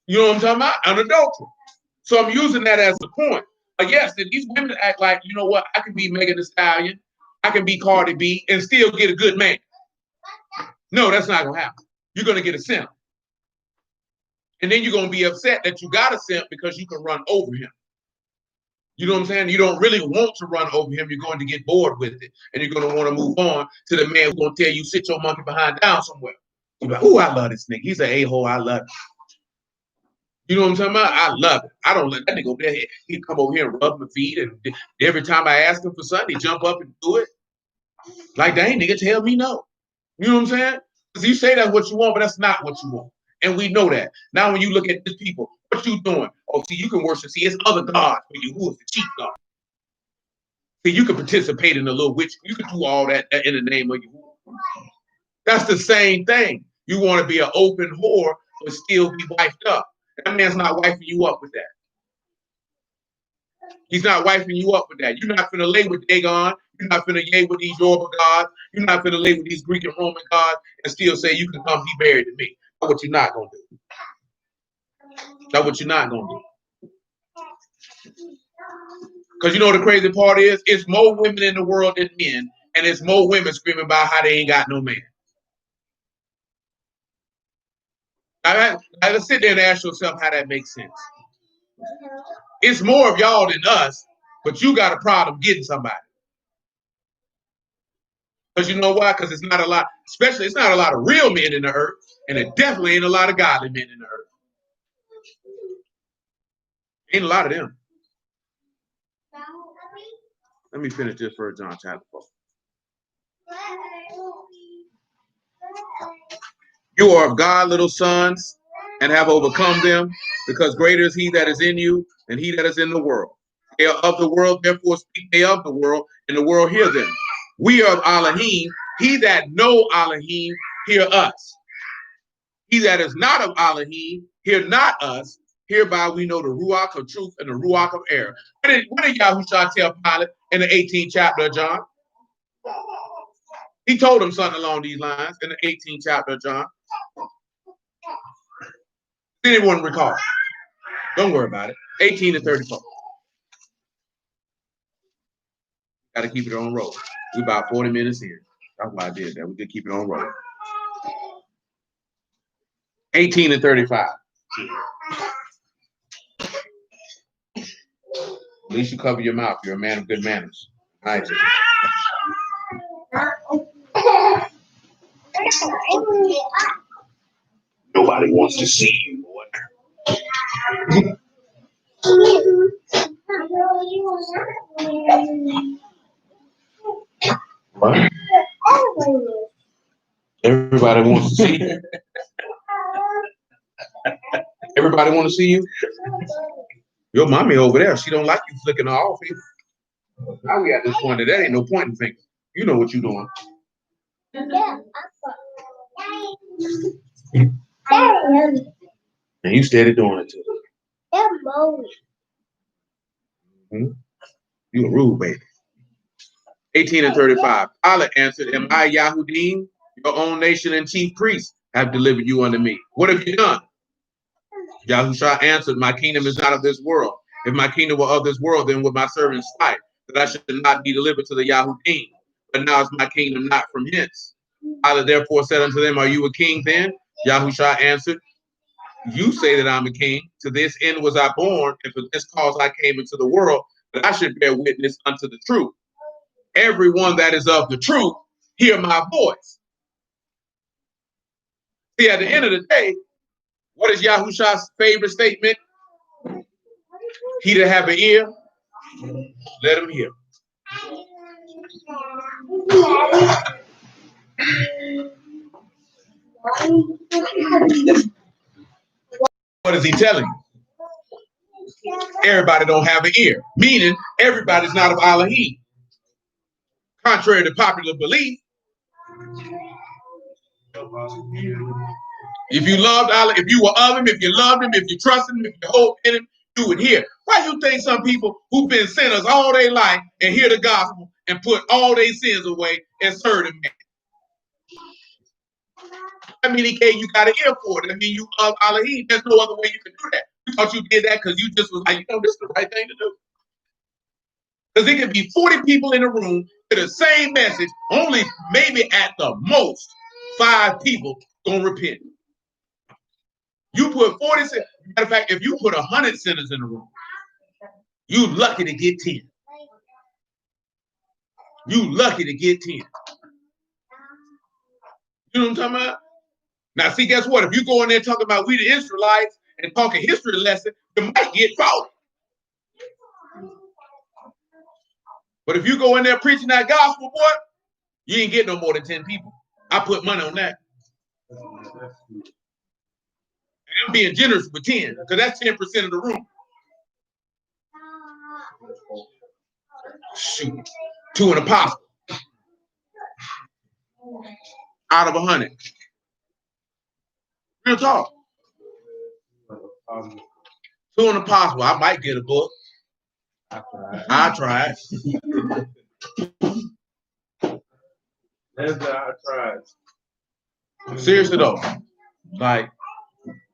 You know what I'm talking about? An adultery. So I'm using that as a point. But yes, if these women act like, you know what, I can be Megan Thee Stallion, I can be Cardi B, and still get a good man. No, that's not gonna happen. You're gonna get a simp. And then you're gonna be upset that you got a simp because you can run over him. You know what I'm saying? You don't really want to run over him. You're going to get bored with it. And you're going to want to move on to the man who's going to tell you, sit your monkey behind down somewhere. You're like, oh, I love this nigga. He's an a-hole. I love it. You know what I'm talking about? I love it. I don't let that nigga over there. He'd come over here and rub my feet. And every time I ask him for something, he jump up and do it. Like, dang, nigga, tell me no. You know what I'm saying? Because you say that's what you want, but that's not what you want. And we know that. Now, when you look at these people, what you doing? Oh, see, you can worship. See, it's other gods for you. Who is the chief god? See, you can participate in a little witch. You can do all that in the name of you. That's the same thing. You want to be an open whore, but still be wifed up. That man's not wifing you up with that. He's not wifing you up with that. You're not finna lay with Dagon. You're not finna lay with these Yoruba gods. You're not finna lay with these Greek and Roman gods and still say you can come be married to me. That's what you're not gonna do. That's what you're not gonna do. Because you know what the crazy part is? It's more women in the world than men, and it's more women screaming about how they ain't got no man. Now, let's sit there and ask yourself how that makes sense. It's more of y'all than us, but you got a problem getting somebody. Because you know why? Because it's not a lot, especially it's not a lot of real men in the earth, and it definitely ain't a lot of godly men in the earth. Ain't a lot of them. Let me finish this 1 John chapter 4. You are of God, little sons, and have overcome them, because greater is he that is in you than he that is in the world. They are of the world, therefore speak they of the world, and the world hear them. We are of Elohim. He that know Elohim, hear us. He that is not of Elohim, hear not us. Hereby we know the Ruach of truth and the Ruach of error. What did Yahushua tell Pilate in the 18th chapter of John? He told him something along these lines in the 18th chapter of John. Anyone recall? Don't worry about it. 18 to 34. Got to keep it on roll. We're about 40 minutes in. That's why I did that. We could keep it on roll. 18 and 35. At least you cover your mouth. You're a man of good manners. Right. Nobody wants to see you, boy. What? Everybody wants to see you. Everybody want to see you. Your mommy over there, she don't like you flicking her off either. Now we at this point that ain't no pointing finger. You know what you're doing. And you steady doing it too. You a rude baby. 18 and 35. Pilate answered, am I Yahudim? Your own nation and chief priests have delivered you unto me. What have you done? Yahushua answered, my kingdom is not of this world. If my kingdom were of this world, then would my servants fight, that I should not be delivered to the Yahudim. But now is my kingdom not from hence. Pilate therefore said unto them, are you a king then? Yahushua answered, you say that I'm a king. To this end was I born, and for this cause I came into the world, that I should bear witness unto the truth. Everyone that is of the truth, hear my voice. See, at the end of the day, what is Yahushua's favorite statement? He that have an ear, let him hear. What is he telling you? Everybody don't have an ear, meaning everybody's not of Elohim. Contrary to popular belief, if you loved Allah, if you were of him, if you loved him, if you trusted him, if you hope in him, you would hear. Why you think some people who've been sinners all their life and hear the gospel and put all their sins away and serve him? I mean, you got an ear for it. I mean, you love Elohim. There's no other way you can do that. You thought you did that because you just was like, this is the right thing to do. Because there could be 40 people in the room with the same message, only maybe at the most 5 people gonna repent. You put 40 sinners. Matter of fact, if you put 100 sinners in the room, you lucky to get 10. You lucky to get 10. You know what I'm talking about? Now, see, guess what? If you go in there talking about we the Israelites and talking history lesson, you might get caught. But if you go in there preaching that gospel, boy, you ain't get no more than 10 people. I put money on that. And I'm being generous with 10, because that's 10% of the room. Shoot, to an apostle out of 100. Real talk. To an apostle. I might get a book. I tried. I tried. Seriously though, like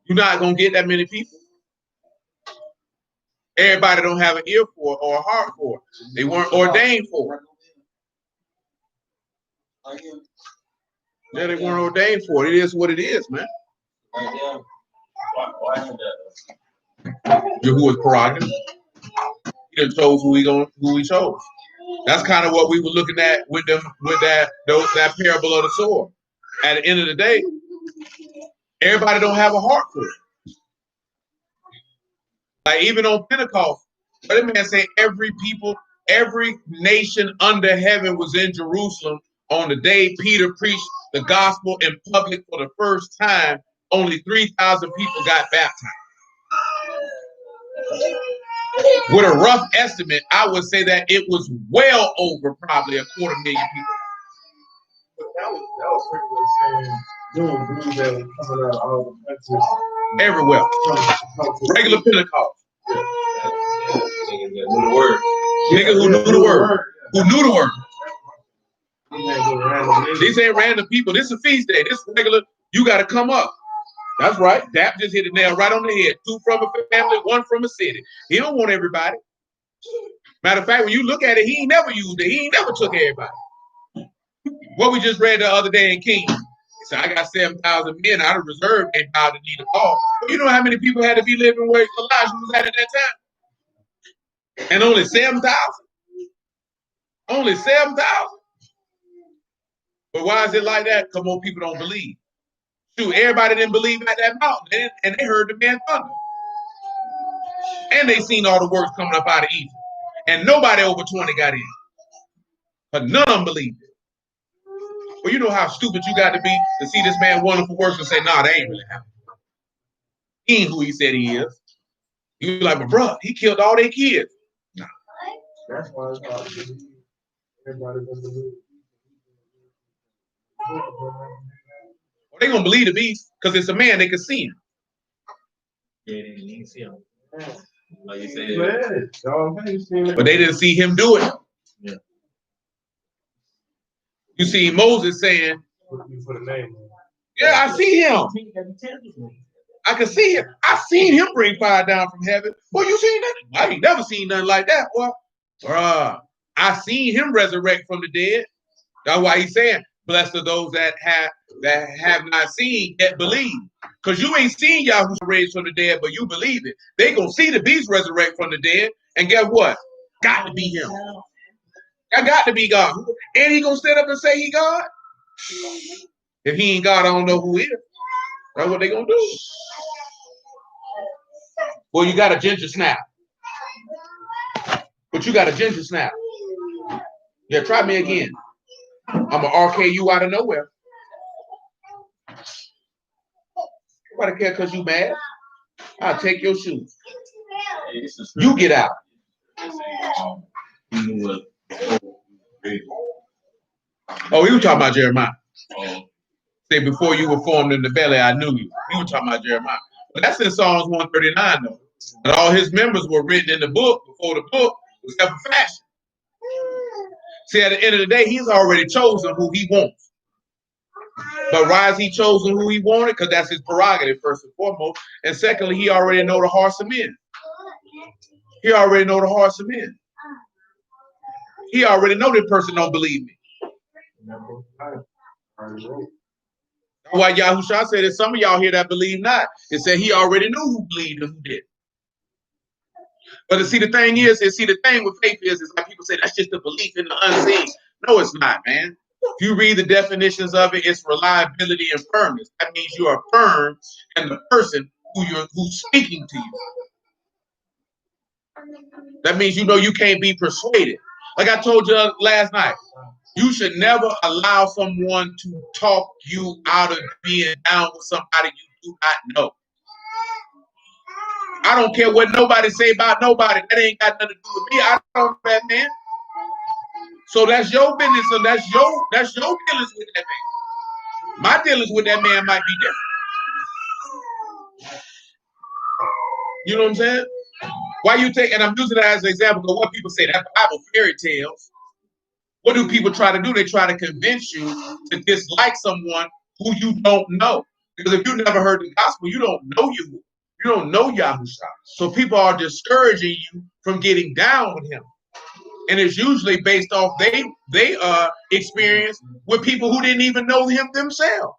you're not gonna get that many people. Everybody don't have an ear for it or a heart for it. They weren't ordained for it. Yeah, they weren't ordained for it. It is what it is, man. Yahuwah's prerogative. He done chose who he chose. That's kind of what we were looking at with that parable of the sword. At the end of the day, everybody don't have a heart for it. Like even on Pentecost, that man say every nation under heaven was in Jerusalem on the day Peter preached the gospel in public for the first time. Only 3,000 people got baptized. With a rough estimate, I would say that it was well over probably 250,000 people. Everywhere. Regular Pentecost. Niggas who knew the word. Who knew the word. These ain't random people. This is a feast day. This is regular. You got to come up. That's right. Dap just hit the nail right on the head. 2 from a family, 1 from a city. He don't want everybody. Matter of fact, when you look at it, he ain't never used it. He ain't never took everybody. What we just read the other day in Kings. He said, I got 7,000 men out of reserve and God to need a call. But you know how many people had to be living where Elijah was at that time? And only 7,000. Only 7,000. But why is it like that? Because more people don't believe. Shoot, everybody didn't believe at that mountain, and they heard the man thunder. And they seen all the works coming up out of Egypt. And nobody over 20 got in. But none of them believed it. Well, you know how stupid you got to be to see this man wonderful works and say, nah, that ain't really happening. He ain't who he said he is. You like, but bro, he killed all their kids. Nah. That's why it's hard to believe. Everybody doesn't believe. Well, they gonna believe the beast because it's a man, they can see him. Yeah, they didn't see him. Like you said. But they didn't see him do it. Yeah. You see Moses saying, yeah, I see him. I can see him. I seen him bring fire down from heaven. Boy, you seen that? I ain't never seen nothing like that, boy. Bruh, I seen him resurrect from the dead. That's why he's saying, blessed are those that have not seen yet believe. Because you ain't seen Yahushua raised from the dead, but you believe it. They gonna see the beast resurrect from the dead, and guess what? Got to be him. I got to be God. And he gonna stand up and say he God? If he ain't God, I don't know who is. That's what they gonna do. Well, you got a ginger snap. But you got a ginger snap. Yeah, try me again. I'm gonna RK you out of nowhere. Nobody care because you mad. I'll take your shoes. You get out. Oh, he was talking about Jeremiah. Say, before you were formed in the belly, I knew you. He was talking about Jeremiah. But that's in Psalms 139, though. And all his members were written in the book before the book was ever fashioned. See, at the end of the day, he's already chosen who he wants. But why is he chosen who he wanted? Because that's his prerogative, first and foremost. And secondly, he already know the hearts of men. He already know the hearts of men. He already know that person don't believe me. Why Yahushua said that some of y'all here that believe not. It said he already knew who believed and who did. But see, the thing with faith is like people say that's just a belief in the unseen. No, it's not, man. If you read the definitions of it, it's reliability and firmness. That means you are firm in the person who's speaking to you. That means you know you can't be persuaded. Like I told you last night, you should never allow someone to talk you out of being down with somebody you do not know. I don't care what nobody say about nobody. That ain't got nothing to do with me. I don't know that man. So that's your business, and that's your dealings with that man. My dealings with that man might be different. You know what I'm saying? Why you take, and I'm using that as an example of what people say, that Bible fairy tales. What do people try to do? They try to convince you to dislike someone who you don't know. Because if you never heard the gospel, you don't know you. You don't know Yahusha. So people are discouraging you from getting down with him. And it's usually based off they experience with people who didn't even know him themselves.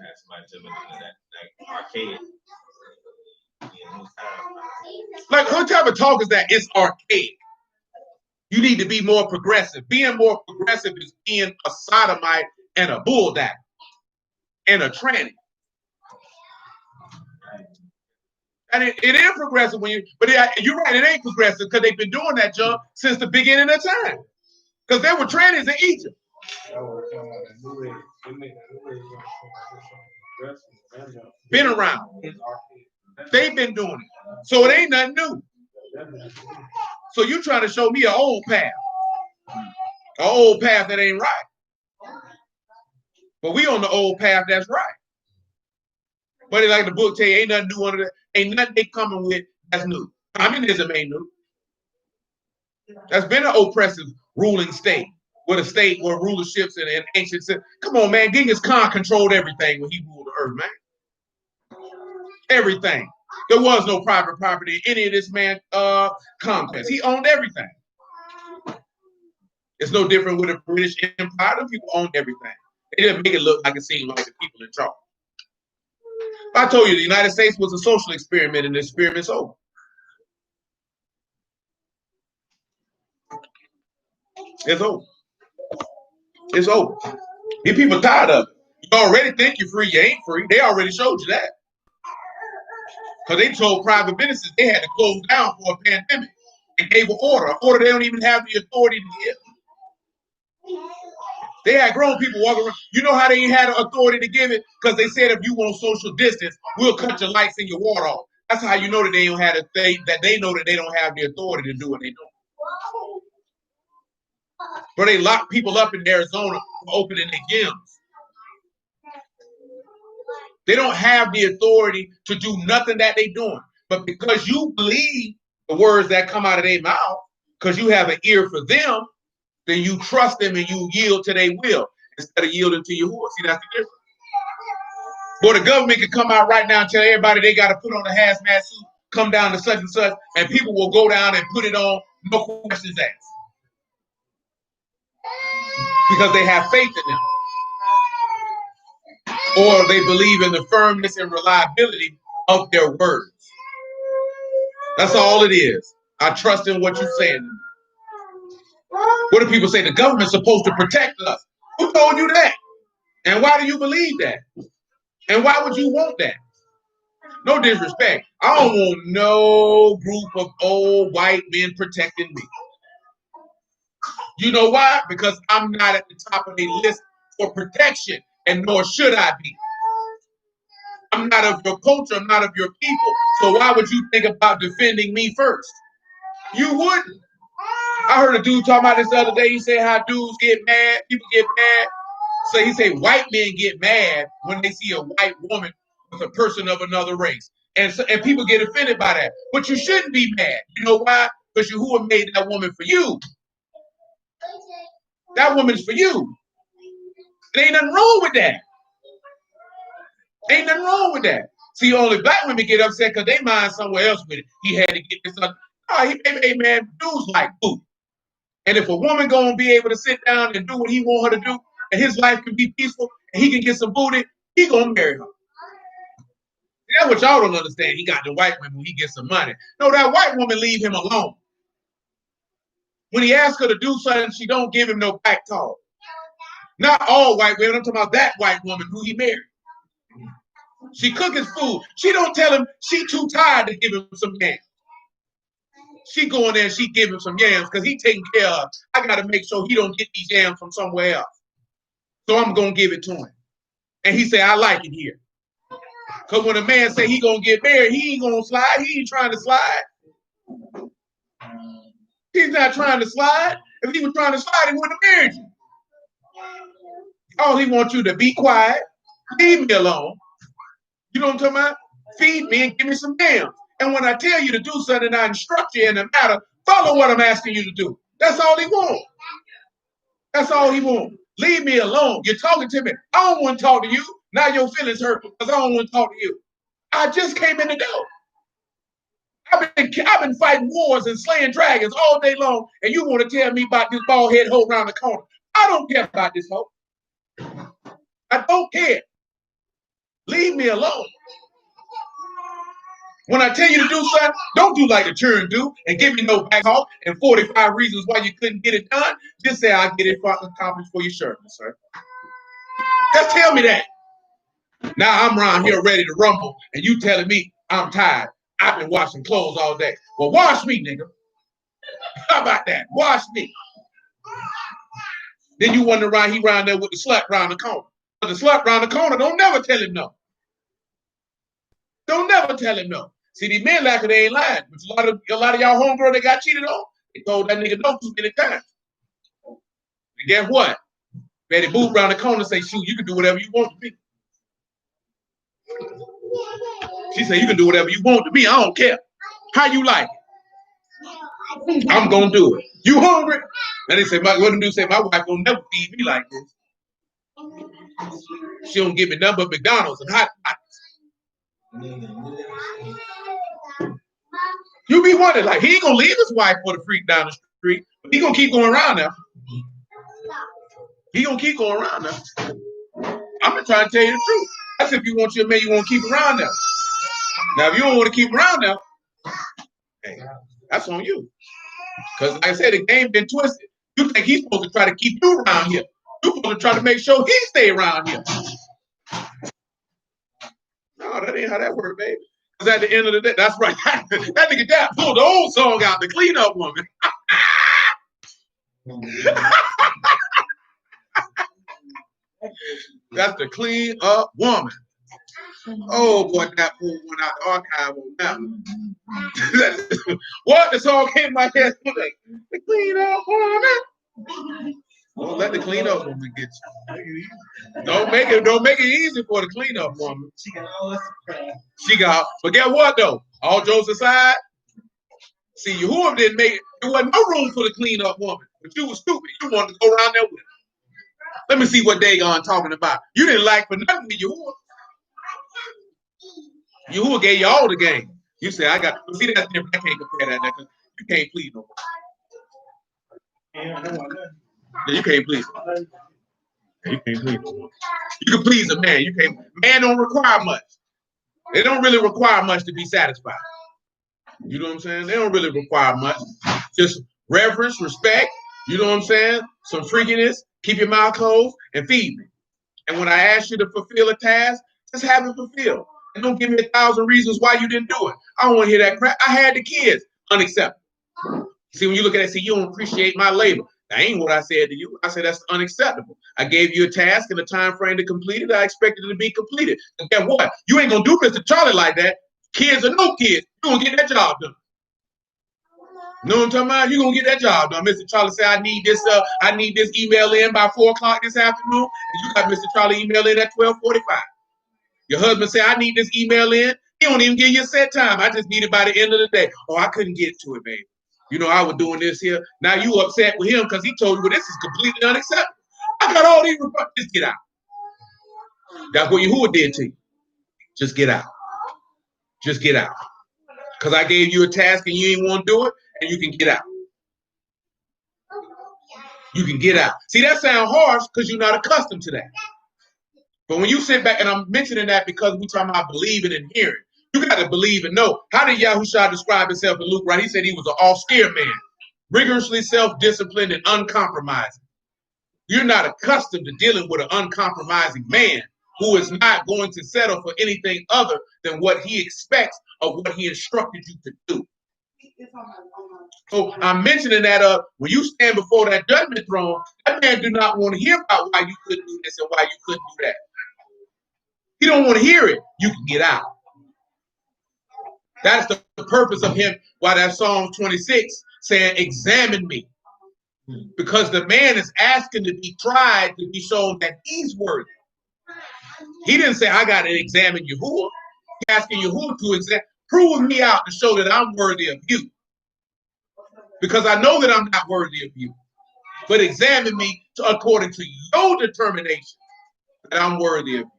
That's my that arcade. Like, what type of talk is that? It's archaic. You need to be more progressive. Being more progressive is being a sodomite and a bulldog and a tranny. And it is progressive when you're right, it ain't progressive because they've been doing that junk since the beginning of time. Because there were trannies in Egypt. Been around. They've been doing it. So it ain't nothing new. So you trying to show me an old path. An old path that ain't right. But we on the old path that's right. But it's like the book tell you, ain't nothing new under that. Ain't nothing they coming with that's new. Communism ain't new. That's been an oppressive ruling state. With a state where rulerships and ancient. Come on, man. Genghis Khan controlled everything when he ruled the earth, man. Everything. There was no private property in any of this man conquest. He owned everything. It's no different with the British Empire. The people owned everything. They didn't make it look like it seemed like the people in charge. I told you the United States was a social experiment, and the experiment's over. It's over. It's over. These people tired of it. You already think you're free, you ain't free. They already showed you that. Because they told private businesses they had to close down for a pandemic and gave an order they don't even have the authority to give. They had grown people walking around. You know how they had the authority to give it? Because they said if you want social distance, we'll cut your lights and your water off. That's how you know that they don't have the thing, that they know that they don't have the authority to do what they do. But they lock people up in Arizona for opening their gyms. They don't have the authority to do nothing that they're doing. But because you believe the words that come out of their mouth, because you have an ear for them, then you trust them and you yield to their will instead of yielding to Yahuwah. See, that's the difference. Well, the government can come out right now and tell everybody they got to put on a hazmat suit, come down to such and such, and people will go down and put it on, no questions asked. Because they have faith in them. Or they believe in the firmness and reliability of their words. That's all it is. I trust in what you're saying. What do people say? The government's supposed to protect us. Who told you that? And why do you believe that? And why would you want that? No disrespect. I don't want no group of old white men protecting me. You know why? Because I'm not at the top of their list for protection, and nor should I be. I'm not of your culture. I'm not of your people. So why would you think about defending me first? You wouldn't. I heard a dude talking about this the other day. He said how dudes get mad. People get mad. So he said white men get mad when they see a white woman with a person of another race. And people get offended by that. But you shouldn't be mad. You know why? Because Yahuwah made that woman for you. That woman's for you. There ain't nothing wrong with that. Ain't nothing wrong with that. See, only black women get upset because they mind somewhere else with it. He had to get this up. Hey, man, dudes like booty. And if a woman gonna be able to sit down and do what he want her to do, and his life can be peaceful, and he can get some booty, he gonna marry her. That's what y'all don't understand. He got the white women when he gets some money. No, that white woman leave him alone. When he asks her to do something, she don't give him no back talk. Not all white women. I'm talking about that white woman who he married. She cook his food. She don't tell him she too tired to give him some yams. She go in there and she give him some yams because he taking care of. I got to make sure he don't get these yams from somewhere else. So I'm going to give it to him. And he say, I like it here. Because when a man say he going to get married, he ain't going to slide. He ain't trying to slide. He's not trying to slide. If he was trying to slide, he wouldn't have married you. All he wants you to be quiet, leave me alone. You know what I'm talking about? Feed me and give me some damn. And when I tell you to do something, I instruct you in the matter, follow what I'm asking you to do. That's all he wants. That's all he wants. Leave me alone. You're talking to me. I don't want to talk to you. Now your feelings hurt because I don't want to talk to you. I just came in the door. I've been fighting wars and slaying dragons all day long, and you want to tell me about this bald head hoe around the corner. I don't care about this hoe. I don't care. Leave me alone. When I tell you to do something, don't do like the children do and give me no back talk and 45 reasons why you couldn't get it done. Just say I'll get it accomplished for you, sure, sir. Just tell me that. Now I'm around here ready to rumble, and you telling me I'm tired. I've been washing clothes all day. Well, wash me, nigga. How about that? Wash me. Then you wonder why he round there with the slut round the corner. But the slut round the corner, don't never tell him no. Don't never tell him no. See, these men like it, they ain't lying. But a lot of y'all homegirl that got cheated on, they told that nigga no too many times. And guess what? Betty Boop around the corner say, shoot, you can do whatever you want to me. She said, you can do whatever you want to me. I don't care. How you like it? I'm going to do it. You hungry? And they say, what them do say, my wife will never feed me like this. She don't give me nothing but McDonald's and hot pockets. You be wondering, like, he ain't gonna leave his wife for the freak down the street. He gonna keep going around now. He gonna keep going around now. I'm just trying to tell you the truth. That's if you want your man, you want to keep around now. Now, if you don't want to keep around now, hey, that's on you. Because like I said, the game been twisted. You think he's supposed to try to keep you around here. You're supposed to try to make sure he stay around here. No, that ain't how that works, baby. Because at the end of the day, that's right. That nigga dad pulled the old song out, the clean up woman. That's the clean up woman. Oh boy, that fool went out the archive on that one. What? The song came in my head today. The clean up woman. Don't let the clean up woman get you. Don't make it easy for the clean up woman. She got, but guess what though? All jokes aside, see, Yahuwah didn't make it. There wasn't no room for the clean up woman. But you was stupid. You wanted to go around there with her. Let me see what Dagon talking about. You didn't like for nothing to Yahuwah. Yahuwah gave you all the game. You say, I got, see, that's different. I can't compare that because you can't please no one. You can't please him. You can't please him. You can please a man. You can't. Man don't require much. They don't really require much to be satisfied. You know what I'm saying? They don't really require much. Just reverence, respect. You know what I'm saying? Some freakiness. Keep your mouth closed and feed me. And when I ask you to fulfill a task, just have it fulfilled. And don't give me 1,000 reasons why you didn't do it. I don't want to hear that crap. I had the kids. Unacceptable. See, when you look at it, see, you don't appreciate my labor. That ain't what I said to you. I said that's unacceptable. I gave you a task and a time frame to complete it. I expected it to be completed. And guess what? You ain't gonna do Mr. Charlie like that. Kids or no kids, you gonna get that job done. You know what I'm talking about? You gonna get that job done. Mr. Charlie said, I need this email in by 4 o'clock this afternoon. And you got Mr. Charlie email in at 12:45. Your husband said, I need this email in. He don't even give you a set time. I just need it by the end of the day. Oh, I couldn't get to it, baby. You know, I was doing this here. Now you upset with him because he told you, well, this is completely unacceptable. I got all these reports. Just get out. That's what Yahuwah did to you. Just get out. Just get out. Because I gave you a task and you ain't want to do it, and you can get out. You can get out. See, that sounds harsh because you're not accustomed to that. But when you sit back, and I'm mentioning that because we're talking about believing and hearing. You got to believe and know. How did Yahushua describe himself in Luke, right? He said he was an austere man, rigorously self-disciplined and uncompromising. You're not accustomed to dealing with an uncompromising man who is not going to settle for anything other than what he expects of what he instructed you to do. So I'm mentioning that when you stand before that judgment throne, that man do not want to hear about why you couldn't do this and why you couldn't do that. He don't want to hear it. You can get out. That's the purpose of him. Why that Psalm 26 saying, examine me. Because the man is asking to be tried to be shown that he's worthy. He didn't say, I got to examine Yahuwah. He's asking Yahuwah to prove me out to show that I'm worthy of you. Because I know that I'm not worthy of you. But examine me according to your determination that I'm worthy of you.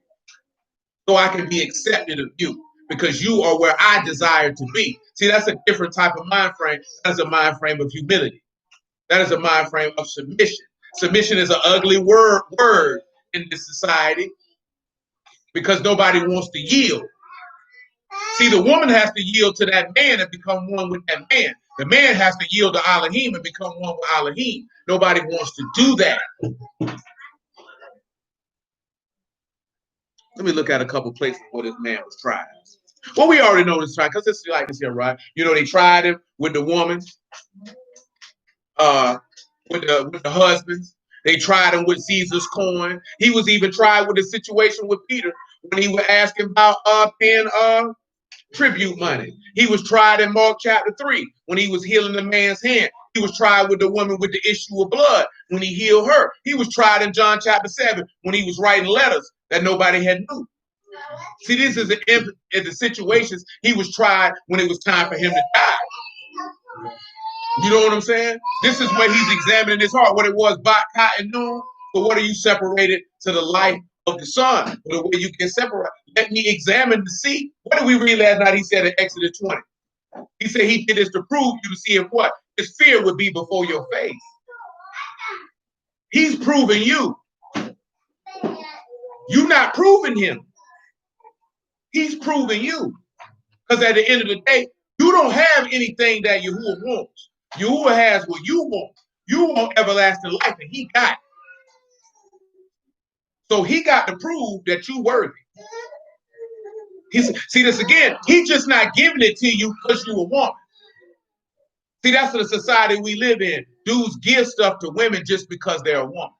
So I can be accepted of you. Because you are where I desire to be. See, that's a different type of mind frame. That's a mind frame of humility. That is a mind frame of submission. Submission is an ugly word in this society because nobody wants to yield. See, the woman has to yield to that man and become one with that man. The man has to yield to Elohim and become one with Elohim. Nobody wants to do that. Let me look at a couple places where this man was tried. Well, we already know this trial because it's like this here, right? You know, they tried him with the woman, with the husbands. They tried him with Caesar's coin. He was even tried with the situation with Peter when he was asking about paying tribute money. He was tried in Mark chapter 3 when he was healing the man's hand. He was tried with the woman with the issue of blood when he healed her. He was tried in John chapter 7 when he was writing letters that nobody had knew. See, this is the situations he was tried when it was time for him to die. You know what I'm saying? This is where he's examining his heart. What it was, Ba'at and Noon. But what are you separated to the life of the Son? The way you can separate. Let me examine to see. What did we read last night? He said in Exodus 20. He said he did this to prove you to see if what? His fear would be before your face. He's proving you. You're not proving him. He's proving you. Because at the end of the day, you don't have anything that Yahuwah wants. Yahuwah has what you want. You want everlasting life, and he got it. So he got to prove that you're worthy. See this again, he's just not giving it to you because you're a woman. See, that's the society we live in. Dudes give stuff to women just because they're a woman.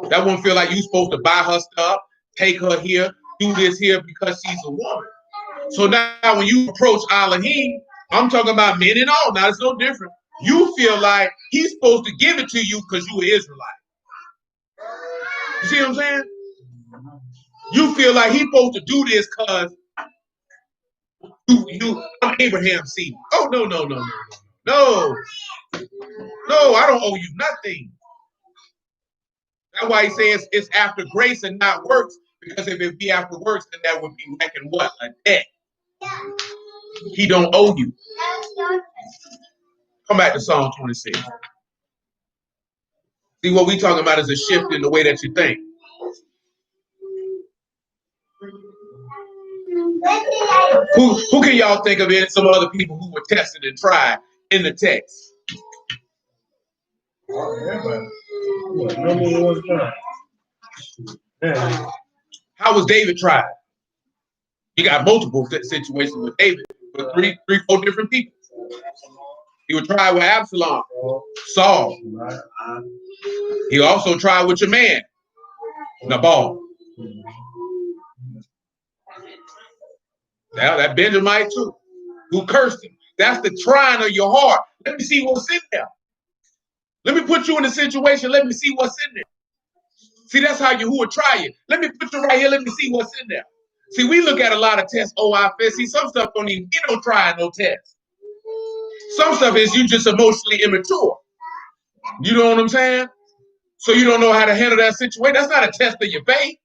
That won't feel like you're supposed to buy her stuff, take her here, do this here because she's a woman. So now when you approach Elohim, I'm talking about men and all. Now it's no different. You feel like he's supposed to give it to you because you're an Israelite. You see what I'm saying? You feel like he's supposed to do this because I'm Abraham's seed. Oh, no. No, I don't owe you nothing. That's why he says it's after grace and not works, because if it be after works, then that would be reckoned what? A debt. He don't owe you. Come back to Psalm 26. See, what we talking about is a shift in the way that you think. Who can y'all think of in some other people who were tested and tried in the text? How was David tried? You got multiple situations with David, with three, 4 different people. He was tried with Absalom, Saul. He also tried with your man, Nabal. Now that Benjamite too, who cursed him. That's the trying of your heart. Let me see what's in there. Let me put you in a situation. Let me see what's in there. See, that's how Yahuwah try you. Let me put you right here. Let me see what's in there. See, we look at a lot of tests. Oh, I feel. See, some stuff don't even, you don't try no test. Some stuff is you just emotionally immature. You know what I'm saying? So you don't know how to handle that situation. That's not a test of your faith.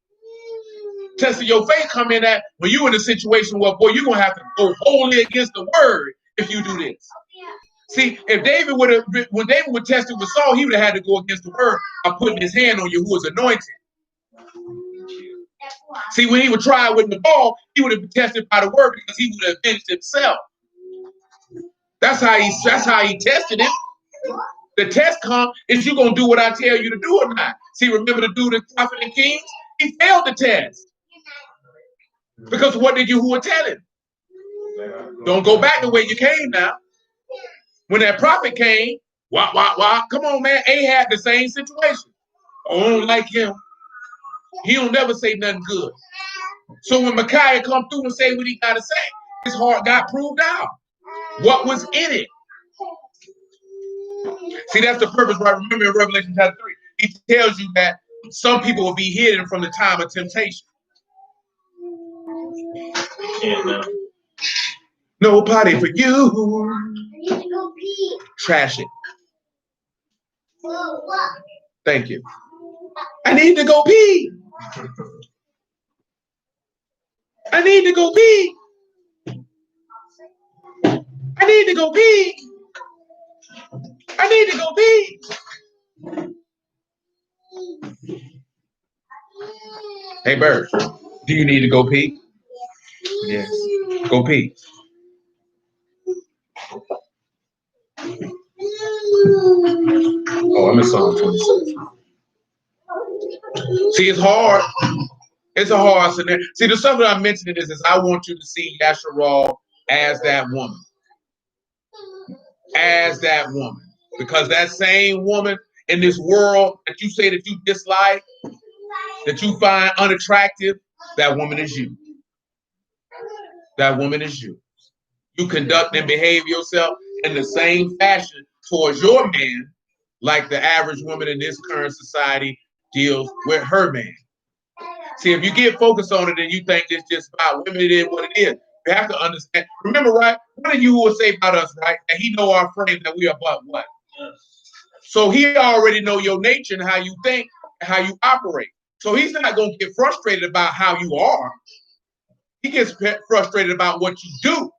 Test of your faith come in at when you're in a situation where, boy, you're going to have to go wholly against the word if you do this. See, if David when David would test it with Saul, he would have had to go against the word by putting his hand on Yahuwah's anointed. See, when he would try with Nabal, he would have been tested by the word because he would have avenged himself. That's how he tested it. The test comes is you gonna do what I tell you to do or not. See, remember the dude in Prophet and Kings? He failed the test. Because what did Yahuwah tell him? Don't go back the way you came now. When that prophet came, wah. Come on, man. Ahab, the same situation. Oh, I don't like him. He don't never say nothing good. So when Micaiah come through and say what he got to say, his heart got proved out. What was in it? See, that's the purpose, right? Remember in Revelation chapter 3, he tells you that some people will be hidden from the time of temptation. Yeah, No party for you. I need to go pee. Trash it. Whoa, what? Thank you. I need to go pee. I need to go pee. I need to go pee. I need to go pee. Hey, Bird, do you need to go pee? Yes. Go pee. Oh, I'm in Psalm 26. See, it's hard. It's a hard scenario. See, the stuff that I'm mentioning is I want you to see Yasharal as that woman. As that woman. Because that same woman in this world that you say that you dislike, that you find unattractive, that woman is you. That woman is you. You conduct and behave yourself in the same fashion towards your man like the average woman in this current society deals with her man. See, if you get focused on it and you think it's just about women, it is what it is. You have to understand. Remember, right? One of you will say about us, right? That he know our frame, that we are but what? So he already know your nature and how you think and how you operate. So he's not going to get frustrated about how you are. He gets frustrated about what you do.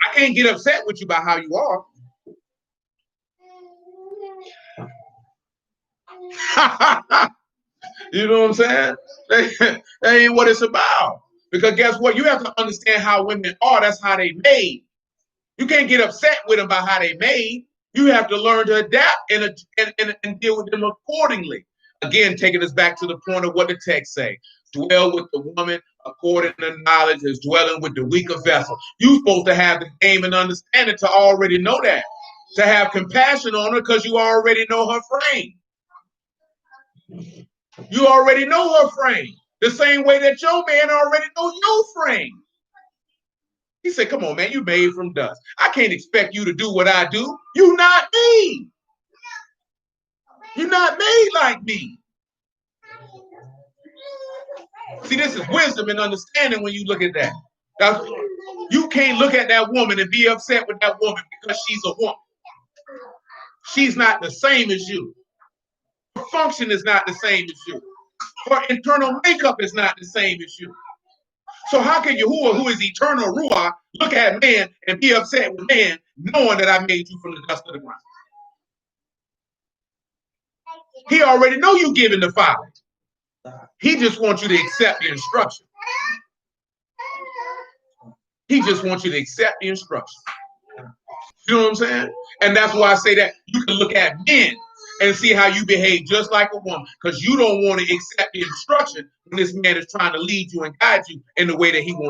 I can't get upset with you about how you are. You know what I'm saying? That ain't what it's about. Because guess what? You have to understand how women are. That's how they made. You can't get upset with them about how they made. You have to learn to adapt and deal with them accordingly. Again, taking us back to the point of what the text say. Dwell with the woman according to knowledge is dwelling with the weaker vessel. You're supposed to have the game and understanding to already know that. To have compassion on her because you already know her frame. You already know her frame. The same way that your man already know your frame. He said, come on, man, you made from dust. I can't expect you to do what I do. You're not me. You're not made like me. See, this is wisdom and understanding when you look at that. You can't look at that woman and be upset with that woman because she's a woman. She's not the same as you. Her function is not the same as you. Her internal makeup is not the same as you. So how can Yahuwah, who is eternal Ruach, look at man and be upset with man, knowing that I made you from the dust of the ground? He already know you giving the Father. He just wants you to accept the instruction. He just wants you to accept the instruction. You know what I'm saying? And that's why I say that you can look at men and see how you behave just like a woman, because you don't want to accept the instruction when this man is trying to lead you and guide you in the way that he wants.